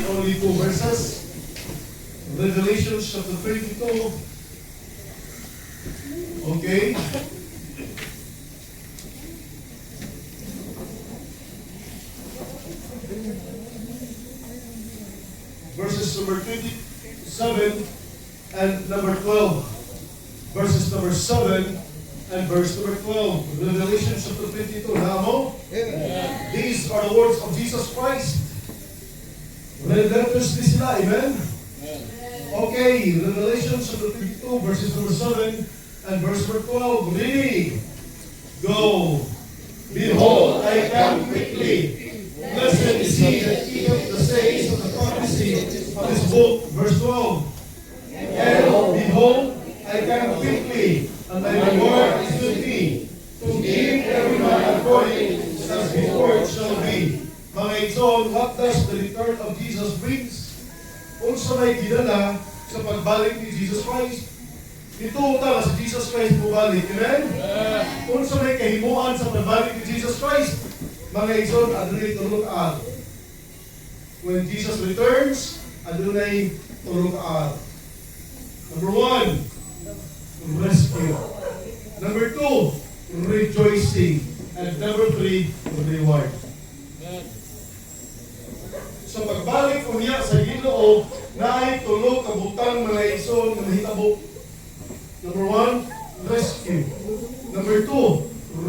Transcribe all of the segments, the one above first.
read only 2 verses. Revelation chapter 22. Okay. Verses number 27 and number 12. Verses number 7 and verse number 12. Revelation chapter 22. Namo? These are the words of Jesus Christ. Letters ni sila. Amen? Okay. Revelation chapter 22, verses number 7 and verse number 12. Ready? Go. Behold, I come quickly. Blessed is he that keepeth the sayings of the prophecy of this book. Verse 12. And behold, I come quickly, and my reward is with me, to give everyone according as his work shall be. Mga igsoon, what does the return of Jesus brings? Unsa may gidala sa pagbalik ni Jesus Christ? Ito ta si Jesus Christ mubalik. Amen? Unsa may kahimuan sa pagbalik ni Jesus Christ? Mga igsoon, adunay tulog araw. When Jesus returns, adunay tulog araw. Number 1, rescue. Number 2, rejoicing. And number 3, reward. So pagbalik ko niya sa Ginoo, naay tulog kabutang mga igsoon nga mahitabo. Number 1, rescue. Number 2,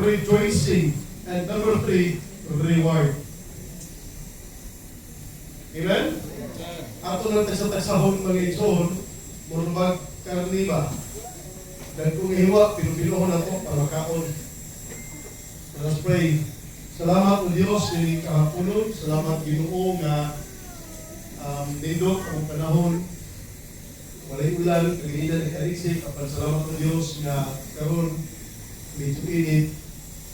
rejoicing. And number 3, reward. Amen? Ato lang tagsahon mga igsoon, murubag karniba. Dan kung ihiwa, pinupinuhon ako para makaon. Let us pray. Salamat o Diyos, kini kahapon. Salamat Ginoo nga nindot ang panahon. Walay ulan, kaginidan ng karisik. Apan salamat o Diyos nga karon medyo init.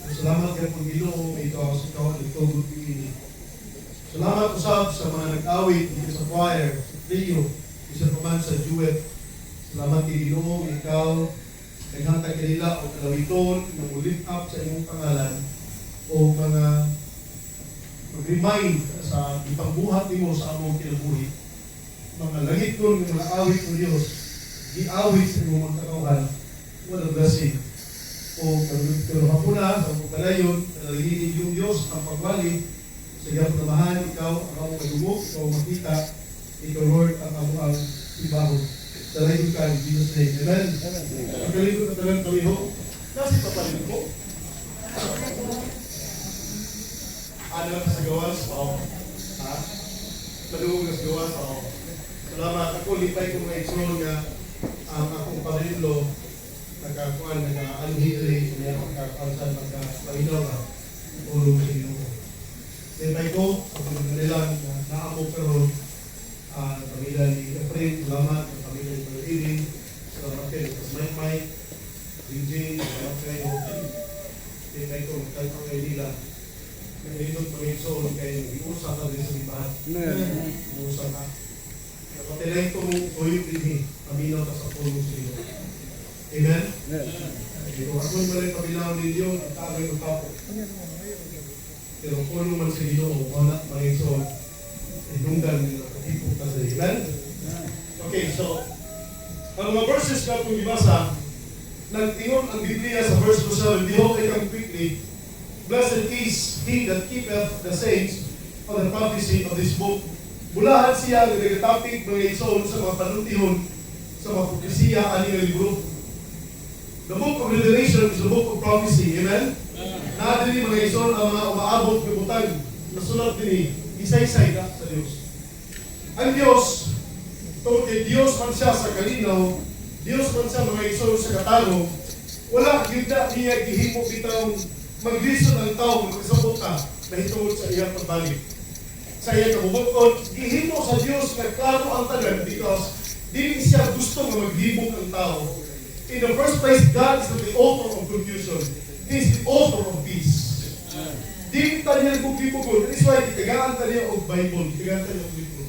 Salamat ka po Ginoo, may ikaw sa kawan ng tugod init. Salamat usab sa mga nag-awit dito sa choir, sa trio, isa pa man sa duet. Salamat kay Ginoo, ikaw naghatag kanila o kalawiton na ulit up sa imong pangalan o mga mag-remind sa ipangbuhat nimo sa among kinabuhi. Mga langit ko, mga awit ng Diyos, giawit sa imong mga katawhan, walang blessing. O pero hapuna, sa pagkalayon, nalaginin yung Diyos ang pagbalik, sa iyong namahan, ikaw ang among kadumog, ikaw makita, ikaw Lord ang among ibahon. Salamat ka in Jesus' name. Amen? Pagkaligod na talang kaliho, nasi papalig ko. Ano lang sa gawas? Oo. Ha? Madungog na sa gawas? Oo. Salamat. Ako, lipay ko mga igsoon nga ang akong pamilyo nagkakuan, nag-alhiri, nagkakaunsan, nagkapahinaw na ulong sa Ginoo. Lipay ko, ang pagkakanilang naamok karon pamilya ni Efrain, salamat. Ang pamilya ni Pag-ibig, salamat kayo. Tapos Mike, Jingjing, salamat kayo. Lipay ko, magkakang kayo nila. Naglinod pag-igsoon kayo, iusa ka rin sa libahan. Iusa ka. Napatilay ko mong tuyok din paminaw ka sa pulong sa Ginoo. Amen? Kung ako yung malay paminaw ninyo, tatagay ko tapo. Pero pulong man sa Ginoo, wala pag-igsoon, idunggan nila, katipong ka sa Amen? Okay, so, ang mga verses na itong ibasa, nagtingon ang Biblia sa verse 7, behold, I come quickly. Blessed is he that keepeth the sayings of the prophecy of this book. Bulahan siya ng nagtapik mga igsoon sa mga panutihon sa mga propesya aning nga libro. The book of Revelation is the book of prophecy. Amen? Nadiri mga igsoon ang mga umaabot ng butang na sulat din isaysay ka sa Diyos. Ang Diyos, tungkol kay Diyos man siya sa kalinaw, Diyos man siya mga igsoon sa katalo, wala kita niya gihimo bitang mag-listen ang tao magkasabot ka na hitungod sa iyang pagbalik. Sa iyang kabubukod, gihimo sa Diyos na klaro ang tanan because dili siya gusto na maghibok ang tao. In the first place, God is not the author of confusion. He is the author of peace. Dili tayo niya nagbugbibugod. That is why itagaan tayo og Bible. Itagaan tayo og libro.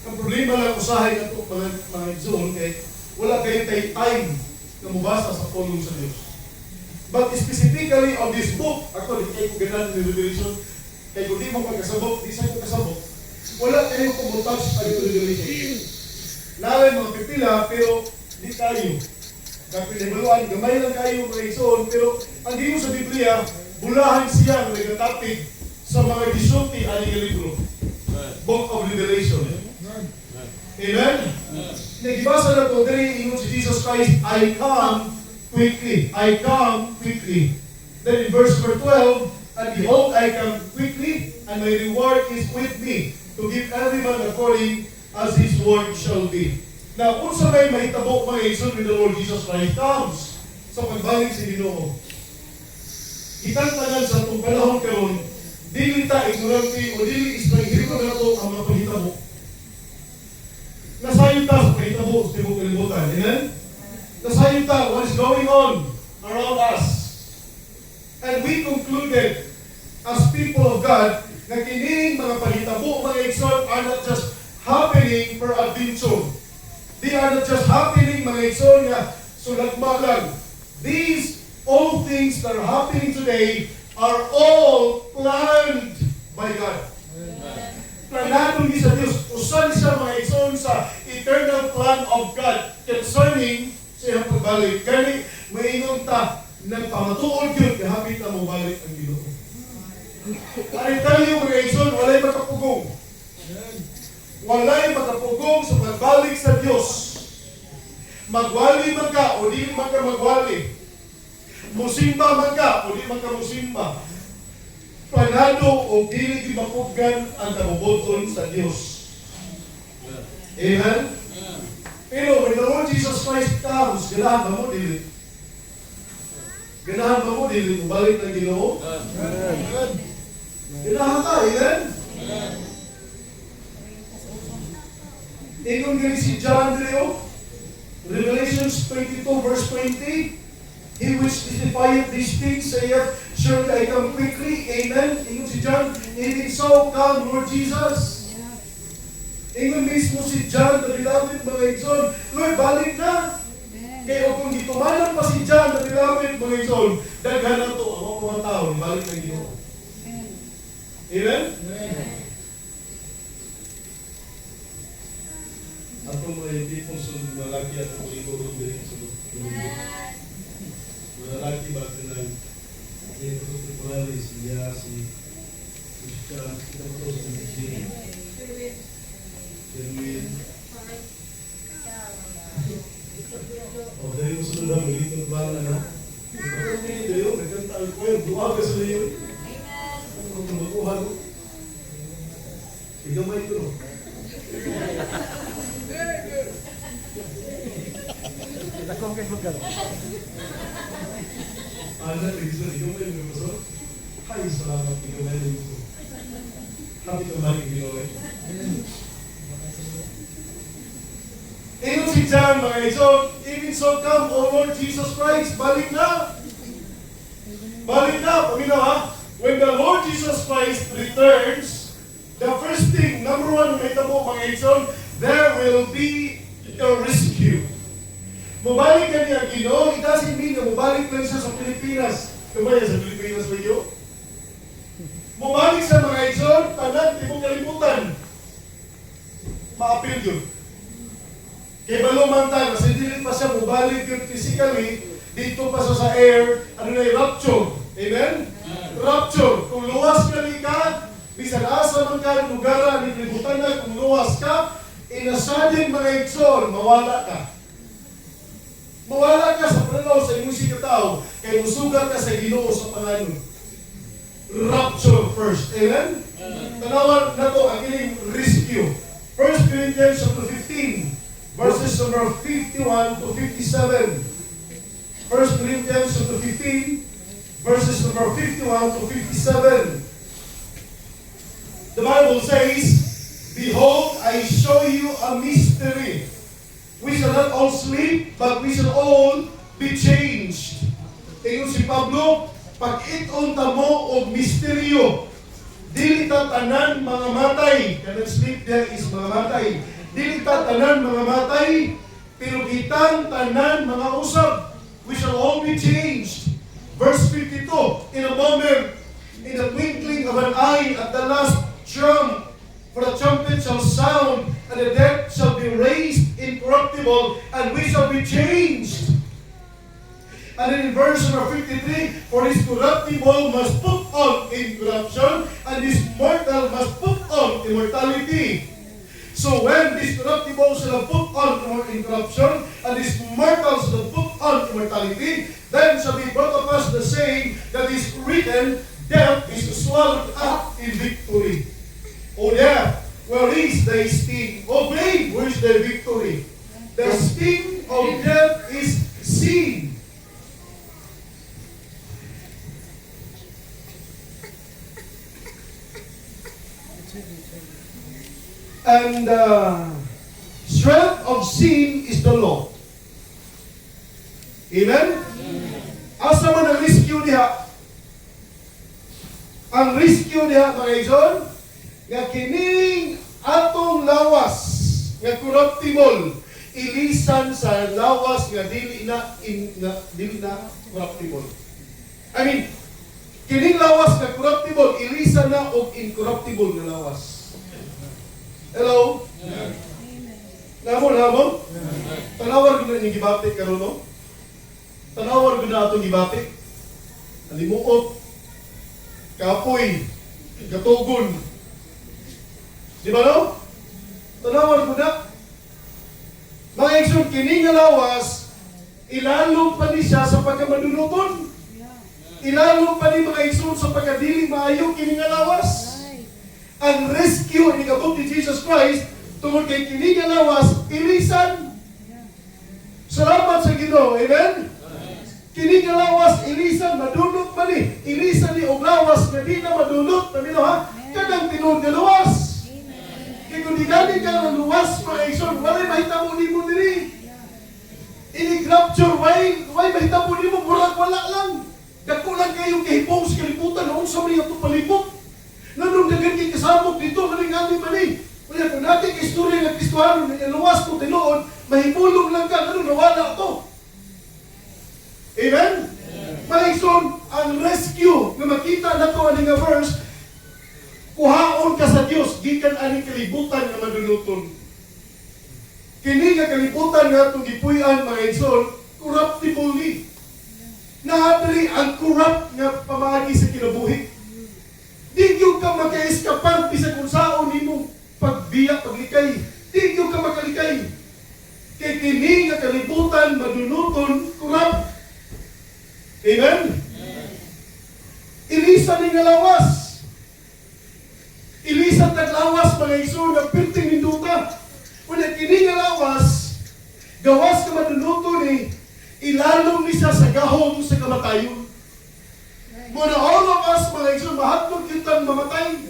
Ang problema lang usahay na ito mga igsoon kay wala kayo time na mubasa sa pulong sa Diyos. But specifically on this book, actually, kaya ko ganan ni Revelation, kaya kung di mo pagkasabot, di sa'yo kasabot, Wala kayo kumutag sa revelation. Naray mga pipila, pero di kayo. Kapinibaluan, gamay lang kayo mga igsoon, pero ang giyo sa Biblia, bulahan siya ng nagatapig sa mga gisulti aning libro. Book of Revelation. Amen? Nagibasa na ito, diri ingon si Jesus Christ, I come quickly. I come quickly. Then in verse number 12, and behold, I come quickly, and my reward is with me, to give every man according as his work shall be. Now, kung sa may mahitabo mga igsoon with the Lord Jesus Christ comes sa pagbalik sa Ginoo, kitang tanan sa itong panahon karon, dili ta ignorante o dili estranghero na ito ang mga panghitabo. Nasayon ta sa panghitabo sa tibok kalibutan. Amen? Nasayon ta what is going on around us. And we concluded as people of God na kining mga panghitabo, mga igsoon are not just happening for adventure. They are not just happening, mga igsoon, nga sulagma lang. These all things that are happening today are all planned by God. Planado ni sa Diyos. Usan siya mga igsoon sa eternal plan of God concerning sa iyang pagbalik. Gani, maingon ta, nagpamatuod yun, kahapit na mo balik ang Ginoo. I tell you mga igsoon, walay makapugong. Walay makapugong sa pagbalik sa Diyos. Magwali man ka o di man ka magwali. Musimba man ka o di man ka musimba. Planado o dili gimapugan ang kabubuton sa Diyos. Amen? Pero when the Lord Jesus Christ comes, ganahan ba mo dili? Ganahan ba mo dili? Balik ng Ginoo? Ganahan ka, amen? Ingon nga si John Leo, Revelations 22 verse 20, He which testifieth these things saith, surely I come quickly. Amen. Ingon si John, even so come Lord Jesus. Ingon mismo si John, the beloved mga igsoon, Lord, balik na. Kaya kung gitumanan pa si John, the beloved mga igsoon, daghan na ito ang mga tao, balik na Ginoo. Amen? Atong mga tipong sunod na lagi at ang linggo din sa linggo. Mga lagi ba ito ng temporary siya, si Christian, kita mo ito sa Jane, Jerwin. O, dahil mo sunod ang malito ng bala na. Ito hindi dahil, nagkanta ang kwento, duha ka sa layo. Ano kung makuha mo? Igamay ko, no? Takong kay lugar. Ana, register igamay mo ko, sir. Hay, salamat, igamay mo ko. Happy to make igamay. Ingon si John, mga igsoon, even so come, O Lord Jesus Christ, balik na. Balik na, paminawa. When the Lord Jesus Christ returns, the first thing, number one, may tabo, mga igsoon, there will be a rescue. Mubalik ka niya, Ginoo, it doesn't mean na mubalik lang siya sa Pilipinas. Kumaya sa Pilipinas ba yun? Mubalik sa mga igsoon, tanan, tibong kalimutan. Ma-appeal yun. Kaya balumantang, kasi hindi pa siya mubalik yun physically, dito pa siya sa air, ano na yung rapture. Amen? Rapture. Kung luwas ka ni ka, bisan asa man ka, lugaran, nilibutan na, kung luwas ka, inasadin mga igsoon, mawala ka. Mawala ka sa pranaw sa inyong sikataw, kaya musugat ka sa Ginoo sa pangalan. Rapture first. Amen? Tanawan na to ang ining rescue. 1 Corinthians chapter 15, verses number 51 to 57. 1 Corinthians chapter 15, verses number 51 to 57. The Bible says, Behold, I show you a mystery. We shall not all sleep, but we shall all be changed. Ingon si Pablo, pag-iton ta mo og misteryo. Dili ta tanan mga matay. Kanang sleep there is mga matay. Dili ta tanan mga matay, pero kitang tanan mga usab. We shall all be changed. Verse 52, in a moment, in the twinkling of an eye at the last trump, For the trumpet shall sound, and the dead shall be raised incorruptible, and we shall be changed. And then in verse number 53, for this corruptible must put on incorruption, and this mortal must put on immortality. So when this corruptible shall have put on incorruption, and this mortal shall have put on immortality, then shall be brought to pass the saying that is written, death is swallowed up in victory. O death, where is thy sting? O grave, where is thy victory? The sting of death is sin. And strength of sin is the law. Amen? Asa man ang rescue diha? Ang rescue diha, mga igsoon, nga kining atong lawas, nga corruptible, ilisan sa lawas nga dili na corruptible. I mean, kining lawas nga corruptible, ilisan na og incorruptible nga lawas. Hello? Namo? Tanawar ko na yung gibati karon no? Tanawar ko na itong gibati. Alimuot, kapoy, gatugon. Di ba no? Tanawar ko na. Mga igsoon, kining nga lawas, ilalong pa ni siya sa pagkamadunuton. Ilalong pa ni mga igsoon sa pagkadiling maayo kining nga lawas. Ang rescue ni kabut ni Jesus Christ tungod kay kini nga lawas ilisan. Salamat sa Ginoo. Amen. Kini nga lawas ilisan madunot man ni. Ilisan ni og lawas nga di na madunot na ha. Kadang tinuod nga lawas. Kay kun di gani ka nga luwas mga igsoon, walay mahitabo nimo diri. Ini rapture way mahitabo nimo murag wala lang. Dako lang kayong kahipong sa kalibutan noon sa mga itong palibot. Nanong dagan kay kasabog dito, maling-aling mali. Kaya kung natin istorya ng Kristohano, luwas ko tinuod, mahipulog lang ka, nawala ito. Amen? Maigsoon, ang rescue na makita na ito aning nga verse, kuhaon ka sa Diyos, gikan aning kalibutan na madunuton. Kini nga kalibutan nga itong gipuyan, mga igsoon, corruptible ni. Nahabari ang corrupt nga pamagi sa kinabuhi. Di yung ka maka-eskapar bisa kung saan nimo pagbiyak, paglikay. Di yung ka makalikay. Kaya kini nga kalibutan, madunuton, corrupt. Amen? Ilisan ni nga lawas. Ilisan tag lawas, mga igsoon, na pirting ninduta. Kaya kini nga lawas, gawas ka madunuton ni, ilalong ni siya sa gahom sa kamatayon. Muna all of us, mga igsoon, mahatod kitang mamatay.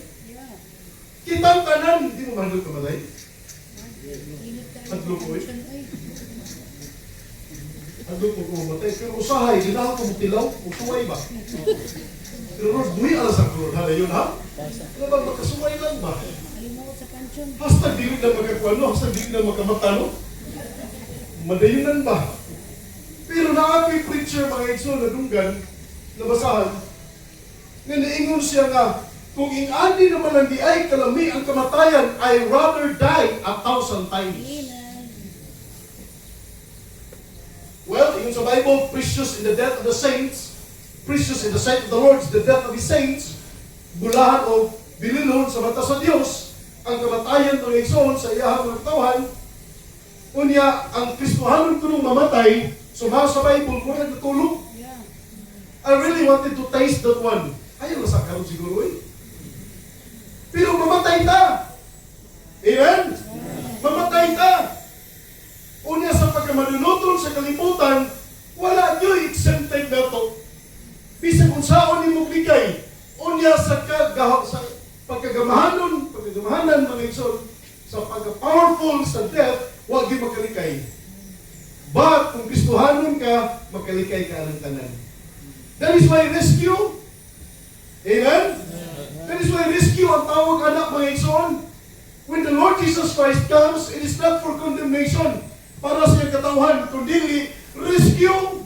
Kitang tanan, hindi mo mahatod kamatay? Hadlo ko eh. Hadlo ko mamatay. Pero usahay, ginahan ko mutilaw, usuway ba? Pero Lord, buhi alas ang Lord. Hala yun ha? Ano ba, makasuway lang ba? Hastag dilig na magkakuano, hastag dilig na magkamatano. Madayunan ba? Pero naakoy preacher, mga igsoon, na dunggan, nabasahan, nga naingon siya nga, kung ingani naman ang di ay kalami ang kamatayan, I rather die 1,000 times. Amen. Well, ingon sa Bible, precious in the death of the saints, precious in the sight of the Lord is the death of His saints, bulahan o bililon sa mata sa Diyos, ang kamatayan ng igsoon sa iyahang mga tawhan, unya, ang Kristohanon kunong mamatay, sumaha sa Bible, kung nagtulog. I really wanted to taste that one. Ayaw na sa karon siguro eh. Pero mamatay ta. Amen? Mamatay ta. Unya sa pagkamalunutol sa kalibutan, wala nyo exempted na ito. Bisa kung saan ni mo bigay. Unya sa pagkagamahanan, mga igsoon, sa pagka-powerful sa death, huwag yung makalikay. But kung Kristohanon ka, makalikay ka ng tanan. That is why rescue. Amen? That is why rescue ang tawag anak, mga igsoon. When the Lord Jesus Christ comes, it is not for condemnation para sa iyang katawhan, kundi rescue.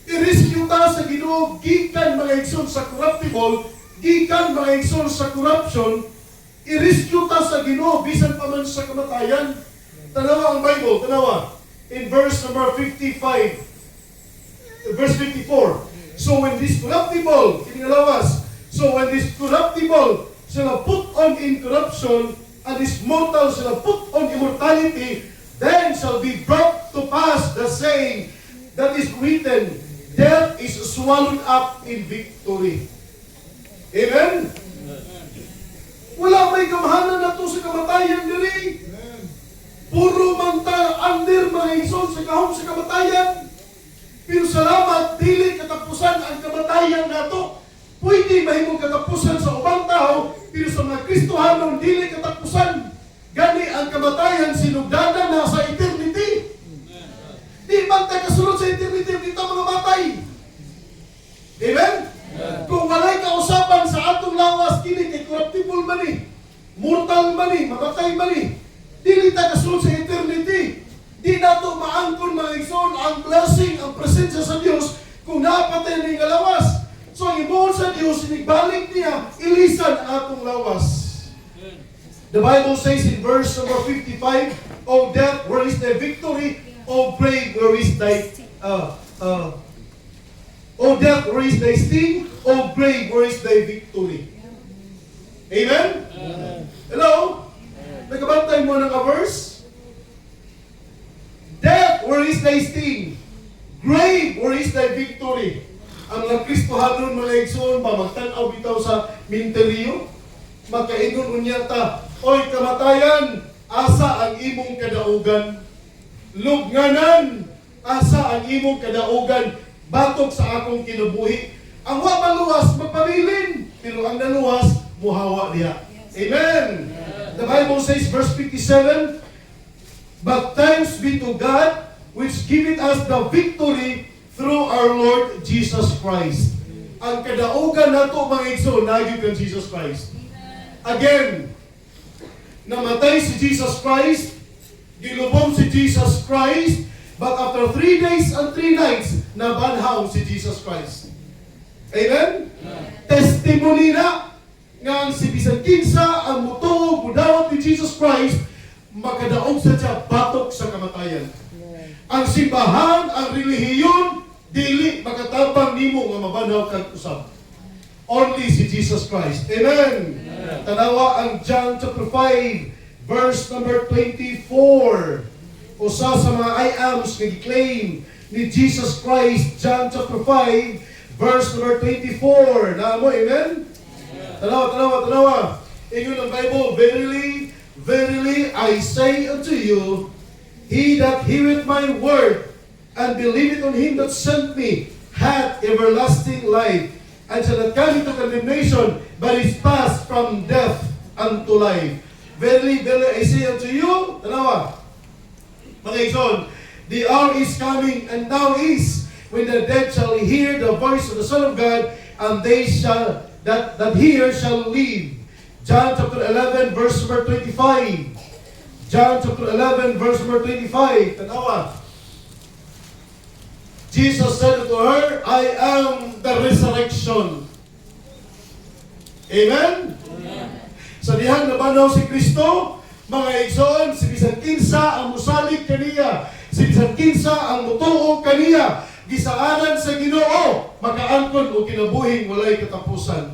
I-rescue ta sa Ginoo, gikan mga igsoon sa corruptible, gikan mga igsoon sa corruption, I-rescue ta sa Ginoo bisan pa man sa kamatayan. Tanawa ang Bible, tanawa. In verse number 55, verse 54. So when this corruptible, kiningalawas, so when this corruptible shall put on incorruption, and this mortal shall put on immortality, then shall be brought to pass the saying that is written, death is swallowed up in victory. Amen? Wala may kamahanan na to sa kamatayan diri. Puro manta under mga igsoon sa kahong sa kamatayan. Pero salamat, dili katapusan ang kamatayan nato. Pwede mahimong katapusan sa ubang tao, pero sa mga Kristohanon, dili katapusan. Gani ang kamatayan sinugdanan na sa eternity. Di man tayo kasunod sa eternity, kita mga matay. Amen? Kung walay kausapan sa atong lawas, kini kay corruptible man eh, mortal man eh, mamatay man eh, dili tayo kasunod sa eternity. Di nato maangkon mga igsoon ang blessing, ang presensya sa Dios kung napatay na yung lawas. So ang ibuon sa Dios, inigbalik niya, ilisan atong lawas. The Bible says in verse number 55, O death, where is thy victory? O grave, where is thy O death, where is thy sting? O grave, where is thy victory? Amen? Hello? Nagkabantay mo ng verse? Death, where is thy sting? Grave, where is thy victory? Ang mga Kristohanon mga igsoon ba magtanaw bitaw sa minteriyo? Magkaingon unya ta, oy kamatayan, asa ang imong kadaugan? Lugnanan, asa ang imong kadaugan? Batok sa akong kinabuhi. Ang wa maluwas magpabilin, pero ang naluwas muhawa diha. Amen. The Bible says verse 57, but thanks be to God which giveth us the victory through our Lord Jesus Christ. Ang kadaugan nato mga igsoon nagyud kang Jesus Christ. Again, namatay si Jesus Christ, gilubong si Jesus Christ, but after 3 days and 3 nights, nabanhaw si Jesus Christ. Amen? Testimony na nga ang si bisan kinsa ang mutuo mudawat ni Jesus Christ, makadaog sa siya batok sa kamatayan. Ang simbahan, ang relihiyon, dili makatabang nimo nga mabanhaw kag usab. Only si Jesus Christ. Amen. Tanawa ang John chapter 5, verse number 24. Usa sa mga I ams nga gi-claim ni Jesus Christ, John chapter 5, verse number 24. Namo, amen? Tanawa. Ingon ang Bible, verily, verily, I say unto you, he that heareth my word, and believeth on him that sent me, hath everlasting life, and shall not come into condemnation, but is passed from death unto life. Verily, verily, I say unto you, tanawa, mga igsoon, the hour is coming, and now is, when the dead shall hear the voice of the Son of God, and they shall, that hear shall live. John chapter 11, verse number 25. John chapter 11, verse number 25. Tanawa. Jesus said to her, I am the resurrection. Amen? Sa dihang nabanaw si Kristo, mga igsoon, si bisan kinsa ang musalig kaniya, si bisan kinsa ang mutuo kaniya, gisaanan sa Ginoo, makaangkon o kinabuhing walay katapusan.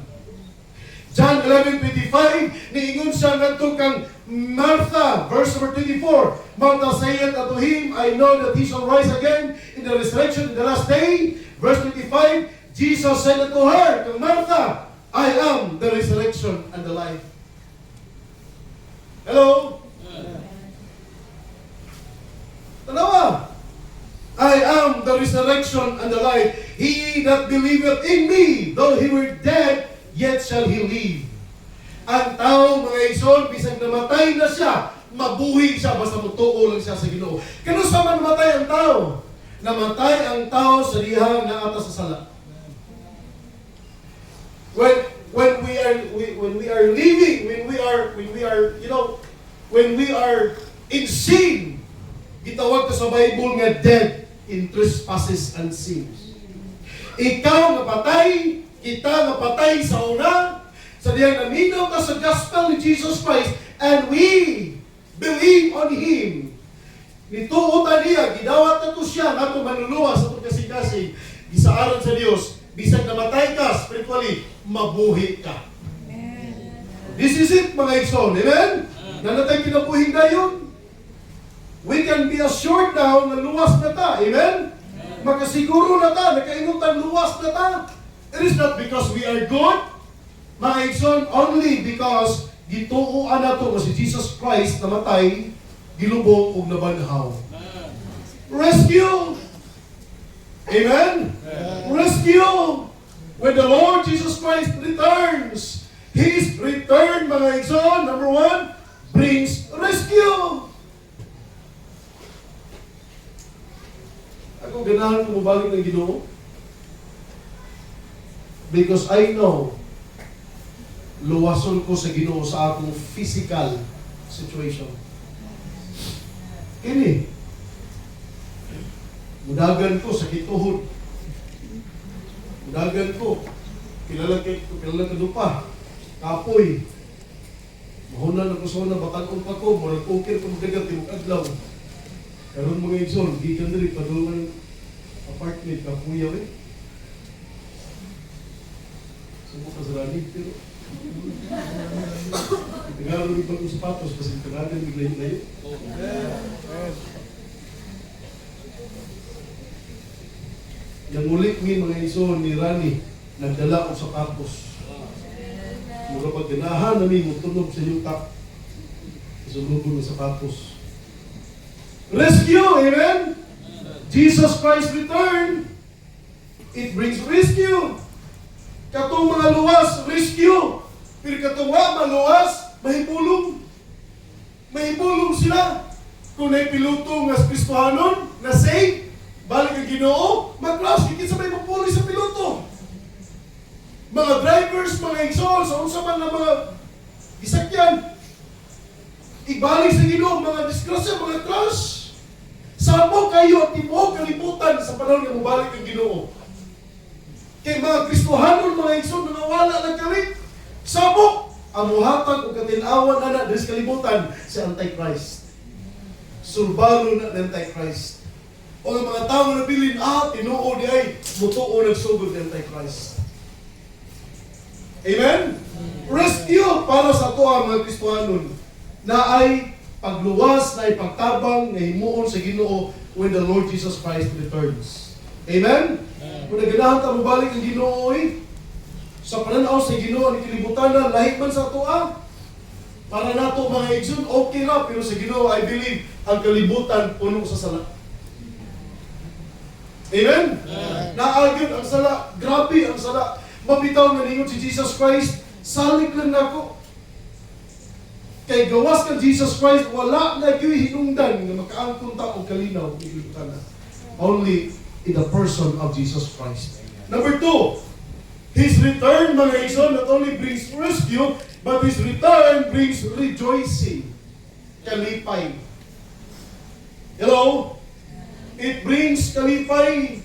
John 11:25, niingon siya ngadto kang Martha, verse number 24. Martha saith unto him, I know that he shall rise again in the resurrection in the last day. Verse 25, Jesus said unto her, kang Martha, I am the resurrection and the life. Hello? Tanawa. I am the resurrection and the life. He that believeth in me, though he were dead, yet shall he live. Ang tao, mga igsoon, bisag namatay na siya, mabuhi siya, basta mutuo lang siya sa Ginoo. Kano sa man namatay ang tao? Namatay ang tao sa dihang naata sa sala. When we are living, when we are in sin, gitawag ka sa Bible nga dead in trespasses and sins. Ikaw nga patay, kita nga patay sa una, Sa diyang naminaw ka sa gospel ni Jesus Christ and we believe on Him. Nituutan niya, gidawat na to siya nga manluluwas sa itong kasing-kasing. Gisaaran sa Diyos, bisag namatay ka spiritually, mabuhi ka. This is it, mga igsoon. Amen? Nanatay kinabuhing dayon. We can be assured now na luwas na ta. Amen? Makasiguro na ta, nakainutan luwas na ta. It is not because we are good, mga igsoon, only because gituuan na to si Jesus Christ namatay, gilubong ug nabanhaw. Rescue! Amen? Rescue! When the Lord Jesus Christ returns, His return, mga igsoon, number one, brings rescue. Ako ganahan ko mabalik ng Ginoo because I know luwason ko sa Ginoo sa akong physical situation. Kini mudagan ko sa kituhod. Mudagan ko kilala ka dupa. Kapoy. Mahunan ako sa una, batagong pa ko, murag ukir ko magagal, timog adlaw. Karon mga igsoon, gikan diri padulong apartment, kapuyaw eh. Sumo ka sa ranig, pero Tagalo rin pag sapatos kasi tagalan biglayo-layo. Yang ulit mi mga igsoon ni Rani, nagdala og sapatos. Mura pag ganahan namin mutunog sa yuta. Isulubon ng sapatos. Rescue, amen? Jesus Christ return. It brings rescue. Katong mga luwas, rescue. Pero katong wa maluwas, mahibulong. Mahibulong sila. Kung na'y piloto nga Kristohanon, na save, balik ang Ginoo, mag-crash, higit sa may magpuli sa piloto. Mga drivers, mga igsoon, sa unsa man na mga gisakyan, ibalik sa Ginoo, mga disgrasya, mga crash. Samo kayo at tibuok kalibutan sa panahon nga mabalik ang Ginoo. Kay mga Kristohanon, mga igsoon, nangawala ng kalit. Samo, amuhatag o katinawan na sa kalibutan si Antichrist. Surbalo na ng Antichrist. O ang mga tao na bilin, tinuo di ay, mutuo nagsugod ng Antichrist. Amen? Rescue para sa ito ang mga Kristohanon na ay pagluwas, na ay pagtabang, na himuon sa Ginoo when the Lord Jesus Christ returns. Amen? Kung naganahan tayo mabalik ang Ginoo sa pananaw sa Ginoo ang kilibutan na lahit man sa ito para nato mga igsoon, okay na, pero sa Ginoo I believe ang kalibutan puno sa sala. Amen? Naagyon ang sala, grabe ang sala. Mabitaw na ningon si Jesus Christ, salig lang nako. Kay gawas kang Jesus Christ, wala na yung hinungdan na makaangkong tao kalinaw. Only in the person of Jesus Christ. Number 2, His return, mga igsoon, not only brings rescue, but His return brings rejoicing. Kalipay. Hello? It brings kalipay.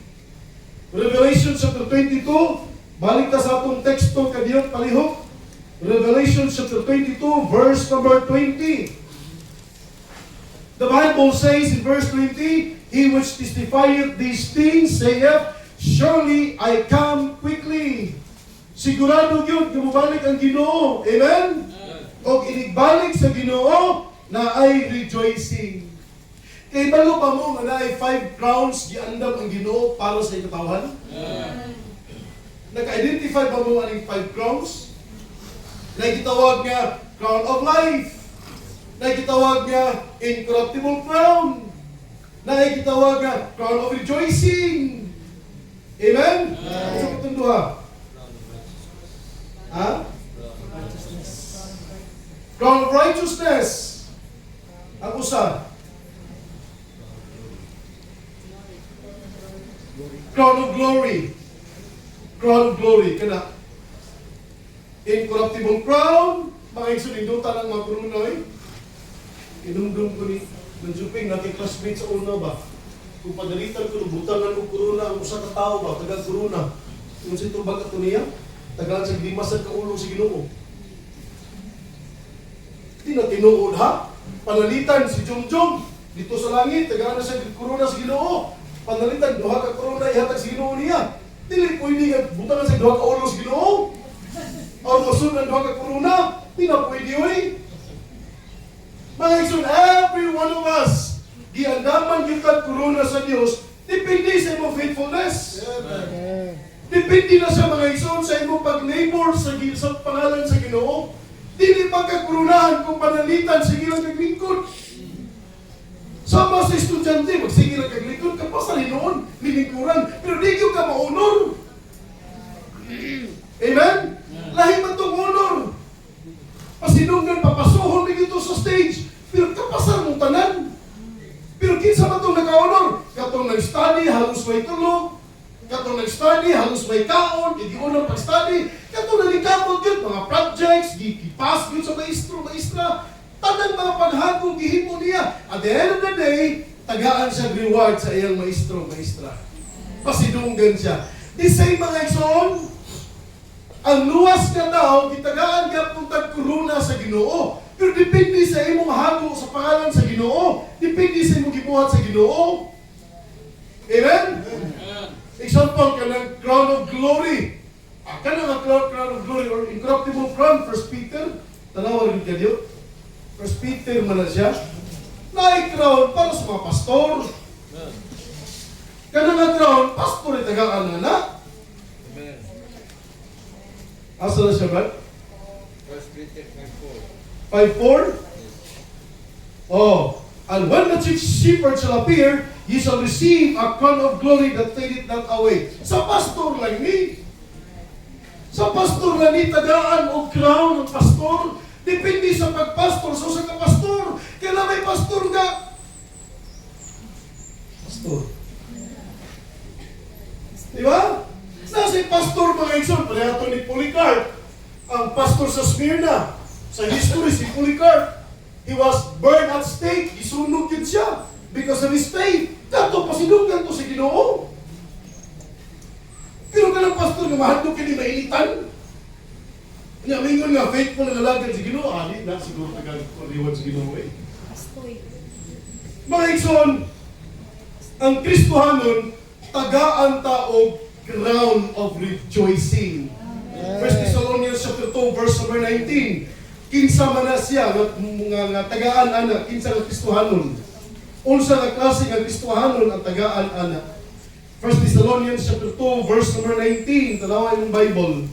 Revelation chapter 22, balik ta sa atong teksto kadiyot palihok. Revelation chapter 22, verse number 20. The Bible says in verse 20, He which testifieth these things saith, surely I come quickly. Sigurado yun, kumabalik ang Ginoo. Amen? O inigbalik sa Ginoo na ay rejoicing. Kay balo pa mo nga na ay 5 crowns giandam ang Ginoo para sa ikatawan? Naka-identify ba mo aning 5 crowns? Nagitawag nga crown of life. Nagitawag nga incorruptible crown. Nagitawag nga crown of rejoicing. Amen? Sa katunduha. Crown of righteousness. Ang usa. Crown of glory. Crown of glory. Kana. Incorruptible crown. Mga igsunindutan ang mga corona Inumdum ko ni Nanjuping natin classmate sa una ba? Kung padalitan ko, butangan ko corona ang usa ka tao ba? Tagal corona. Kung sa itong bagat ko niya, tagal sa dimasan ka ulo sa Ginoo. Di na tinuod ha. Panalitan si Jomjom dito sa langit, tagaan na siya korona sa Ginoo. Panalitan, duha ka korona ihatag sa Ginoo niya. Dili pwede nga butangan sa duha ka ulo sa Ginoo. O masunod ang duha ka korona, di na pwede oy. Mga igsoon, every one of us, giandaman yung korona sa Dios, depende sa imong faithfulness. Depende na sa mga igsoon sa imong pag-labor sa pangalan sa Ginoo. Dili pagkakurunahan kung panalitan, sige lang kaglingkod. Sama sa estudyante, magsige lang kaglingkod, kapasali noon, liningkuran, pero di ka ma-honor. Amen? Lahi man itong honor. Pasinungan, papasuhon na dito sa stage, pero kapasal mong tanan. Pero kinsa man itong naka-honor? Katong nag-study, halos may tulog. Katong nag-study, halos may kaon, hindi unang pag-study. Katong nalikamot yun, mga projects, gipas yun sa maestra. Tanang mga paghagong gihimo niya. At the end of the day, tagaan siya reward sa iyang maestra. Pasidunggan siya. The same mga igsoon, ang luwas nga tao, gitagaan niya puntag korona sa Ginoo. Pero depende sa imong hago sa pangalan sa Ginoo. Depende sa imong gibuhat sa Ginoo. Amen? Example ka ng crown of glory. Ka ng crown of glory or incorruptible crown, 1 Peter. Tanawa rin ka diyo. 1 Peter man na siya. Na-crown para sa mga pastor. Ka ng crown, pastor itagaan nga na. Asa na siya ba? 1 Peter 5:4? Oh. And when the chief shepherd shall appear, ye shall receive a crown of glory that fadeth not away. Sa pastor lang ni. Sa pastor lang ni, tagaan o crown ng pastor. Depende sa pagpastor. So sa kapastor, kailan may pastor nga? Pastor. Di ba? Nasa pastor mga igsoon, parehato ni Polycarp. Ang pastor sa Smyrna. Sa history, si Polycarp. He was burned at stake. Isunog yun siya because of his faith. Kato, pasinugan to sa Ginoo. Pero ka ng pastor nga mahadlok ka ni mainitan. Mingon nga, faithful na nalagan sa Ginoo. Di na siguro tagal-reward sa Ginoo eh. Mga igsoon, ang Kristohanon, tagaan taog crown of rejoicing. 1 Thessalonians chapter 2, verse number 19. Kinsa man na siya nga tagaan ana, kinsa nga Kristohanon. Unsa nga klase nga Kristohanon ang tagaan ana. 1 Thessalonians chapter 2 verse number 19, tanawa yung Bible.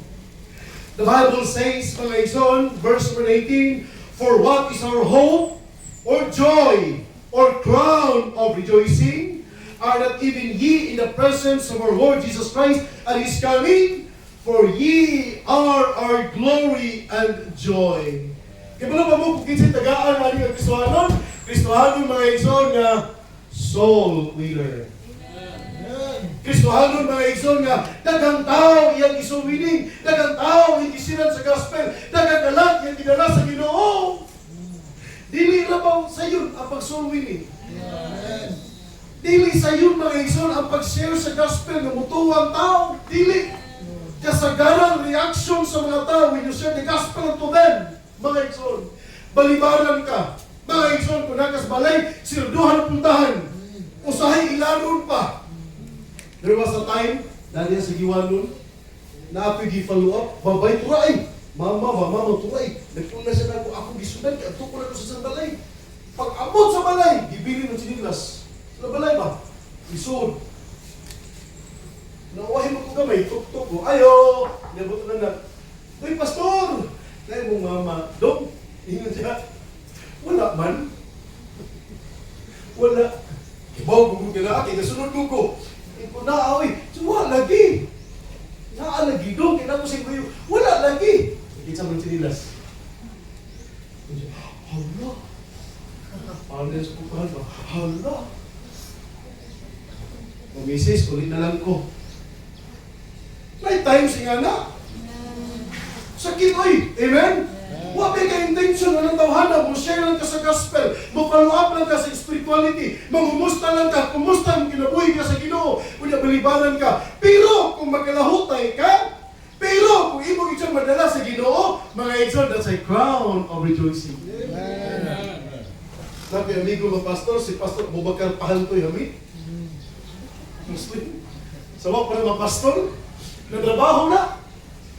The Bible says, mga igsoon, verse number 18, for what is our hope or joy or crown of rejoicing are not even ye in the presence of our Lord Jesus Christ at His coming? For ye are our glory and joy. Kaya ba mo kung kinsay tagaan na rin ang Kristohanon? Kristohanon mga igsoon nga soul winner. Kristohanon mga igsoon nga dagang tao iyang iso winning, dagang tao iyang isiran sa gospel, dagang kalat iyang dinala sa Ginoo. Dili na ba sa yun ang pag-soul winning? Dili sa yun mga igsoon ang pag-share sa gospel ng mutuwang tao. Dili. Kasagarang reaction sa mga tao when you share the gospel to them. Mga igsoon, balibaran ka. Mga igsoon, kung nakas balay, sirduhan puntahan. Usahay ilanon pa. There was a time, dahil sa giwanon, naapoy gi-follow up, babay turay. Mama turay. Nagpuna siya na ako gisudan, kaya tukol ako sa balay. Pag abot sa balay, gibili ng sinilas. Sa balay ba? Isod. Nawahin mo ko gamay, tuk-tuk ko. Ayo! Nabot na na. Uy, pastor! Dahil mong mama, dong, ingat siya. Wala man. Wala. Ibaw, gugu ka na, kaya nasunod ko. Ito na, oy, wala lagi. Naalagi, dong, kaya na ko sa iyo. Wala lagi. Kita mo sinilas. Hala. Parang din sa pukahan ba? Hala. Misis, ulit na lang ko. May times nga na. Sakit oy. Amen? Wa may ka-intention na ng tawhana, mo share lang ka sa gospel, mo follow up lang ka sa spirituality, mangumusta lang ka, kumusta ang kinabuhi ka sa Ginoo, kunya balibaran ka. Pero kung magkalahutay ka, pero kung imo gitsang madala sa Ginoo, mga igsoon, that's a crown of rejoicing. Amen. Nabi amigo ng pastor, si Pastor Bubakar Pahantoy Hamid. Muslim. Sawa pa naman pastor. Natrabaho na.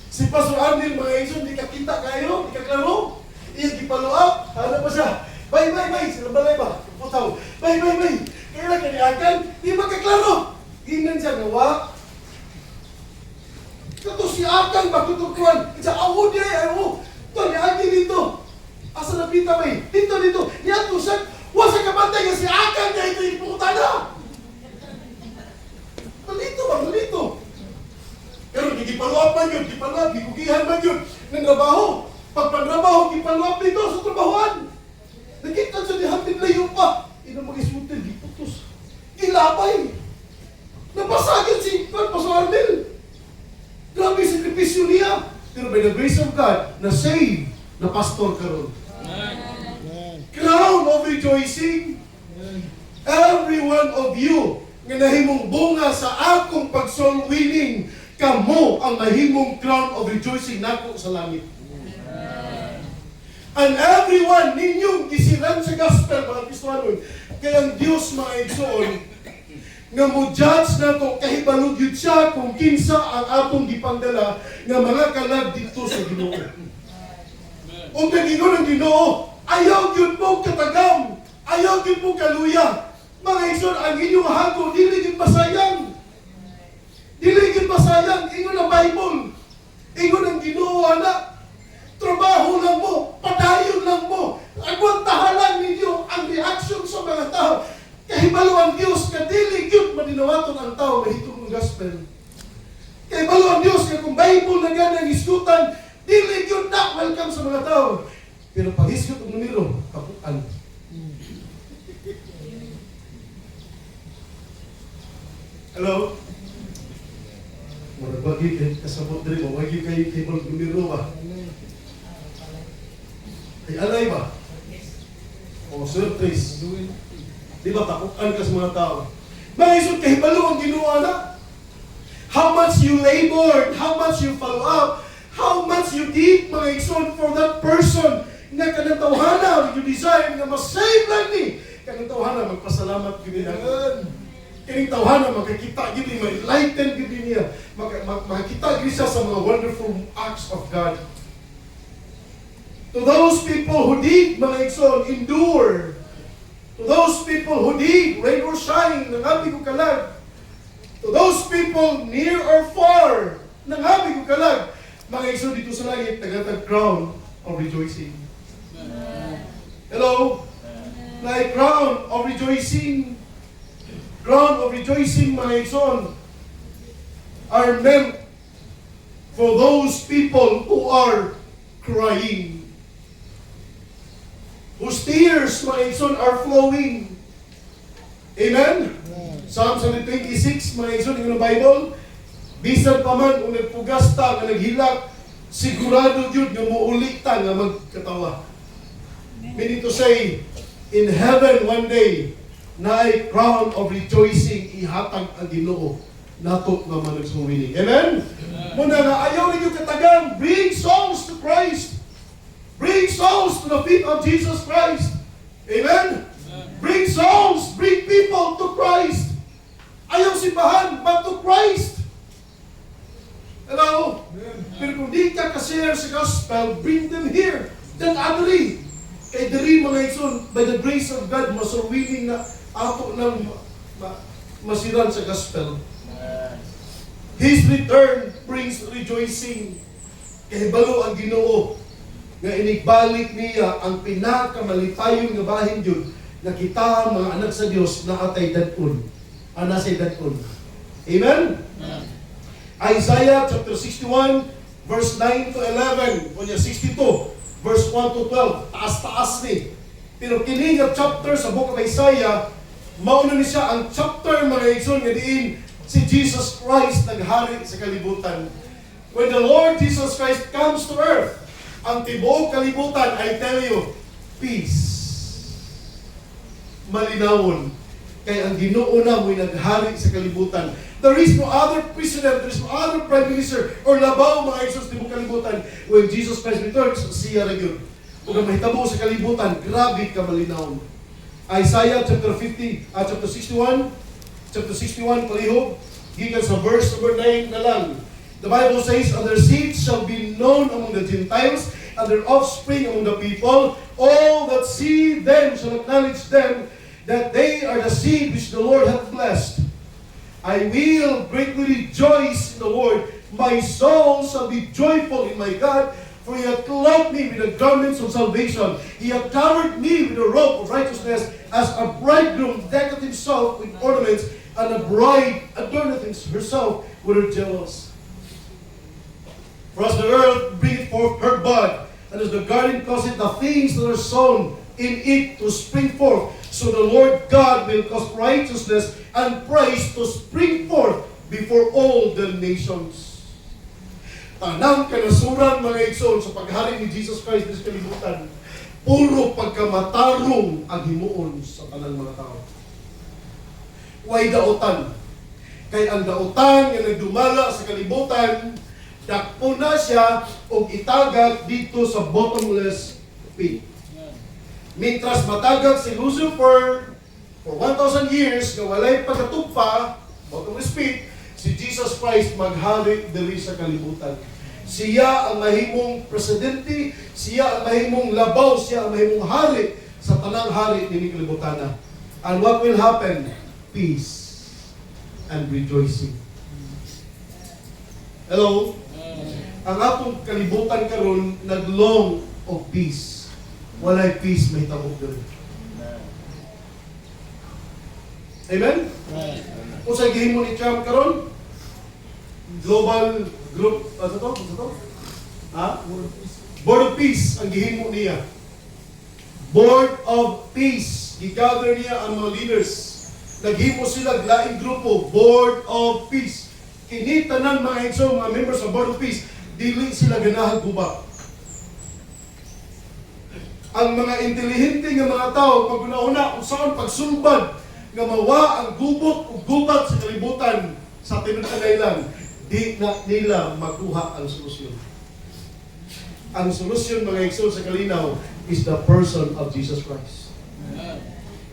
Si Pastor Arnel, mga Edson, di ka kita kayo, di ka klaro. Iyang gipalo up. Ano pa siya? Bay. Sila balay ba? Putaw. Bay. Kailan kaniakan, di makaklaro. Ginan siya nawa. Kato si Akan bakutukuan. Isa awo niya, awo. Ito, niagi dito. Asa na pita bay? Dito. Niya tusan. Wasa ka bantay nga si Akan niya ito yung puta na. Malito. Pero gipalo-up man yun, gikugihan man yun. Ng trabaho. Pagpantrabaho, gipalo-up dito sa trabahoan. Nakita siya ni Hamid layo pa. Ina mag-isutil, giputos. Ilabay. Napasagin si Pastor Arnel. Grabe yung sakripisyo niya. Pero by the grace of God, na-save na pastor karon. Crown of rejoicing. Every one of you nga nahimong bunga sa akong pag-soul winning, kamo ang mahimong crown of rejoicing nako sa langit. And everyone ninyong gisiran sa gospel, mga Kristohanon, kay ang Diyos mga igsoon, nga mo judge nato kahibalog yun siya kung kinsa ang atong gipangdala nga mga kalag dito sa Ginoo. O kagingon ang Ginoo, ayaw yun mo katagam, ayaw yun mo kaluya. Mga igsoon, ang inyong hago, dili yun masayang. Ingon ang Bible. Ingon ang Ginoo, anak. Trabaho lang mo, padayon lang mo. Agwantahalan ninyo ang reaction sa mga tao. Kahibalo ang Diyos, kadili yun maninawaton ang tao, mahitong ng gospel. Kahibalo ang Diyos, kung Bible na ganang iskutan, dili yun na welcome sa mga tao. Pero pag iskut ang numero, kapuan. Hello? Mura bagi kayo kasabot rin mo, wagi kayo kibol numero ba? Ay alay ba? O surprise. Di ba takutan ka sa mga tao? Mga isod kahibalo ang ginawa na. How much you labored, how much you follow up, how much you did, mga isod, for that person na kanatawhana, you desire na masave lang ni. Kanatawhana, magpasalamat gini na. Kining tawhana, makakita gini, ma-enlighten gini niya. Makakita gini siya sa mga wonderful acts of God. To those people who did, mga igsoon, endure. To those people who did, rain or shine, nangabi ko kalag. To those people near or far, nangabi ko kalag. Mga igsoon dito sa langit, nagatag crown of rejoicing. Hello? Like crown of rejoicing. Crown of rejoicing, mga igsoon, are meant for those people who are crying. Whose tears, mga igsoon, are flowing. Amen? Psalm 126, mga igsoon, yung Bible, bisan pa man kung nagpugas ta, nga naghilak, sigurado yun nga muuli ta nga magkatawa. Meaning to say, in heaven one day, na ay crown of rejoicing ihatag ang Ginoo nato nga managsuwining. Amen? Muna nga ayaw ninyo katagang, bring souls to Christ. Bring souls to the feet of Jesus Christ. Amen? Bring souls, bring people to Christ. Ayaw simbahan, but to Christ. Hello? Pero kung di ka ka-share sa gospel, bring them here. Then adri. Kay diri mga igsoon, by the grace of God, masurwining na ato ng masiran sa gospel. His return brings rejoicing. Kahibalo ang Ginoo nga inigbalik niya ang pinakamalipayon nga bahin jud nga kita mga anak sa Dios na atay dadon. Anasay dadon. Amen? Isaiah chapter 61 verse 9 to 11, o 62 verse 1 to 12, taas-taas ni. Pero kini nga chapter sa book of Isaiah, mauna ni siya ang chapter mga igsoon nga diin si Jesus Christ naghari sa kalibutan. When the Lord Jesus Christ comes to earth, ang tibuok kalibutan, I tell you, peace. Malinawon. Kay ang Ginoo na mo'y naghari sa kalibutan. There is no other president, there is no other prime minister, or labaw mga igsoon sa tibuok kalibutan. When Jesus Christ returns, siya na yun. Kung mahitabo sa kalibutan, grabe ka malinawon. Isaiah chapter 61, palihog, gikan sa verse number 9 na lang. The Bible says, and their seed shall be known among the Gentiles, and their offspring among the people. All that see them shall acknowledge them, that they are the seed which the Lord hath blessed. I will greatly rejoice in the Lord. My soul shall be joyful in my God, for He hath clothed me with the garments of salvation. He hath covered me with a robe of righteousness, as a bridegroom decketh himself with ornaments, and a bride adorneth herself with her jewels. For as the earth bringeth forth her bud, and as the garden causeth the things that are sown in it to spring forth, so the Lord God will cause righteousness and praise to spring forth before all the nations. Tanang kanasuran, mga igsoon, sa paghari ni Jesus Christ sa kalibutan, puro pagkamatarong ang himuon sa tanang mga tao. Way daotan. Kay ang daotan nga nagdumala sa kalibutan, dakpo na siya o itagak dito sa bottomless pit. Mintras matagak si Lucifer for 1,000 years na walay pagkatugpa, bottomless pit, si Jesus Christ maghari diri sa kalibutan. Siya ang mahimong presidente, siya ang mahimong labaw, siya ang mahimong hari sa tanang hari ni kalibutan. And what will happen? Peace and rejoicing. Hello? Ang atong kalibutan karon naglong of peace. Walay peace may tabok diri. Amen? Kung sa gihimo ni Trump karon, global group, ano to? Ha? Board of Peace ang gihimo niya. Board of Peace. Gigather niya ang mga leaders. Naghimo sila laing grupo, Board of Peace. Kini tanan mga igsoon, mga members of Board of Peace, dili sila ganahan guba. Ang mga intelihente nga mga tao, pag una-una, kung saan pagsulbad, nga mawa ang gubot o gubat sa kalibutan sa tinutangaylan, di na nila makuha ang solusyon. Ang solusyon, mga igsoon, sa kalinaw, is the person of Jesus Christ.